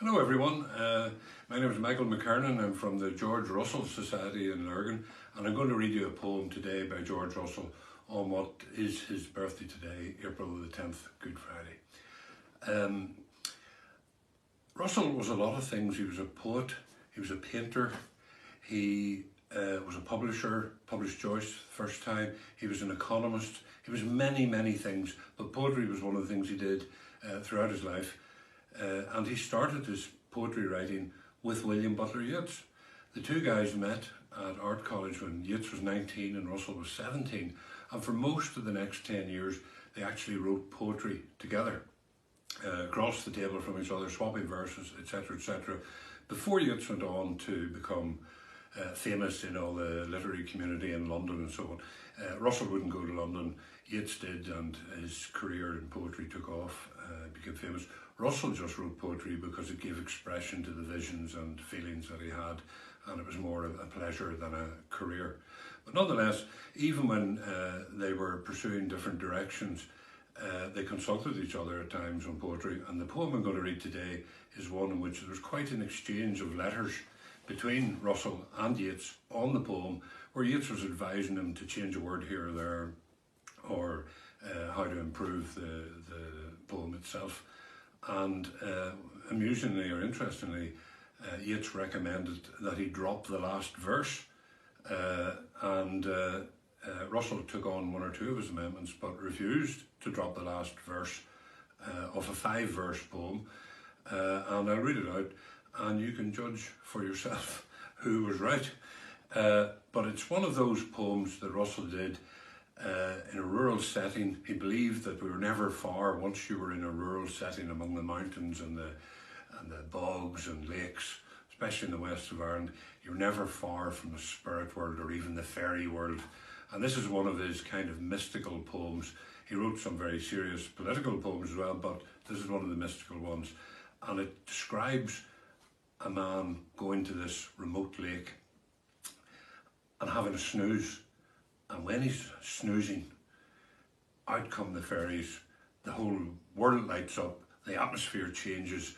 Hello everyone, my name is Michael McKernan. I'm from the George Russell Society in Lurgan, and I'm going to read you a poem today by George Russell on what is his birthday today, April the 10th, Good Friday. Russell was a lot of things. He was a poet, he was a painter, he was a publisher, published Joyce the first time, he was an economist, he was many things, but poetry was one of the things he did throughout his life. And he started his poetry writing with William Butler Yeats. The two guys met at art college when Yeats was 19 and Russell was 17, and for most of the next 10 years they actually wrote poetry together, across the table from each other, swapping verses, etc., before Yeats went on to become famous in all the literary community in London and so on. Russell wouldn't go to London, Yeats did, and his career in poetry took off, became famous. Russell just wrote poetry because it gave expression to the visions and feelings that he had, and it was more a pleasure than a career. But nonetheless, even when they were pursuing different directions, they consulted each other at times on poetry, and the poem I'm going to read today is one in which there was quite an exchange of letters between Russell and Yeats on the poem, where Yeats was advising him to change a word here or there, or how to improve the poem itself. And amusingly or interestingly, Yeats recommended that he drop the last verse, and Russell took on one or two of his amendments but refused to drop the last verse of a 5-verse poem. And I'll read it out and you can judge for yourself who was right. But it's one of those poems that Russell did in a rural setting. He believed that we were never far once you were in a rural setting among the mountains and the bogs and lakes, especially in the west of Ireland. You're never far from the spirit world or even the fairy world. And this is one of his kind of mystical poems. He wrote some very serious political poems as well, but this is one of the mystical ones. And it describes a man going to this remote lake and having a snooze. And when he's snoozing, out come the fairies, the whole world lights up, the atmosphere changes,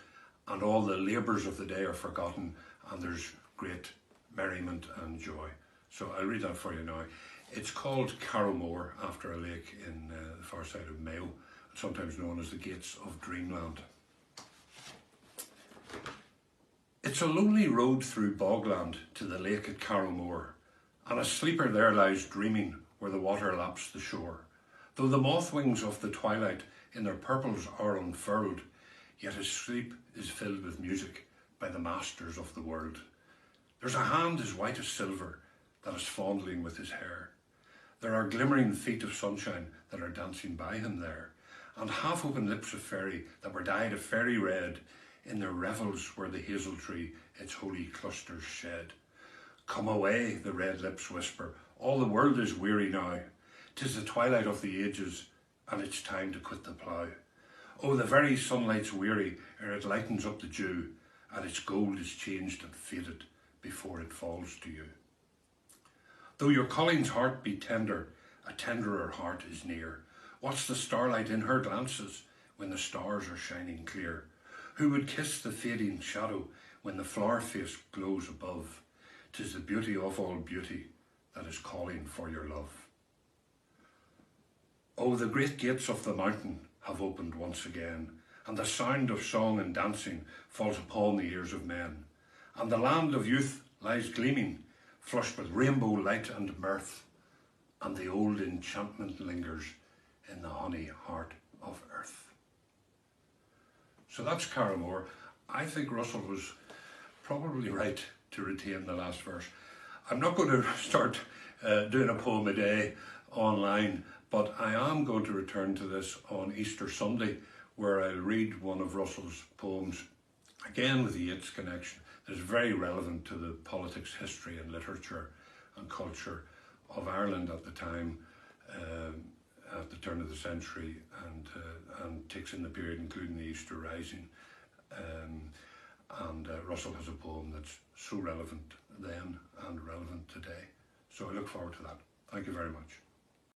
and all the labours of the day are forgotten, and there's great merriment and joy. So I'll read that for you now. It's called Carrowmore, after a lake in the far side of Mayo, sometimes known as the Gates of Dreamland. It's a lonely road through bogland to the lake at Carrowmore, and a sleeper there lies dreaming where the water laps the shore. Though the moth wings of the twilight in their purples are unfurled, yet his sleep is filled with music by the masters of the world. There's a hand as white as silver that is fondling with his hair. There are glimmering feet of sunshine that are dancing by him there, and half-open lips of fairy that were dyed a fairy red in their revels where the hazel tree its holy clusters shed. Come away, the red lips whisper, all the world is weary now. 'Tis the twilight of the ages, and it's time to quit the plough. Oh, the very sunlight's weary ere it lightens up the dew, and its gold is changed and faded before it falls to you. Though your Colleen's heart be tender, a tenderer heart is near. What's the starlight in her glances when the stars are shining clear? Who would kiss the fading shadow when the flower face glows above? 'Tis the beauty of all beauty that is calling for your love. Oh, the great gates of the mountain have opened once again, and the sound of song and dancing falls upon the ears of men. And the land of youth lies gleaming, flushed with rainbow light and mirth, and the old enchantment lingers in the honey heart of earth. So that's Carrowmore. I think Russell was probably right to retain the last verse. I'm not going to start doing a poem a day online, but I am going to return to this on Easter Sunday, where I'll read one of Russell's poems, again with the Yeats connection, that is very relevant to the politics, history and literature and culture of Ireland at the time, at the turn of the century, and takes in the period including the Easter Rising. And Russell has a poem that's so relevant then and relevant today. So I look forward to that. Thank you very much.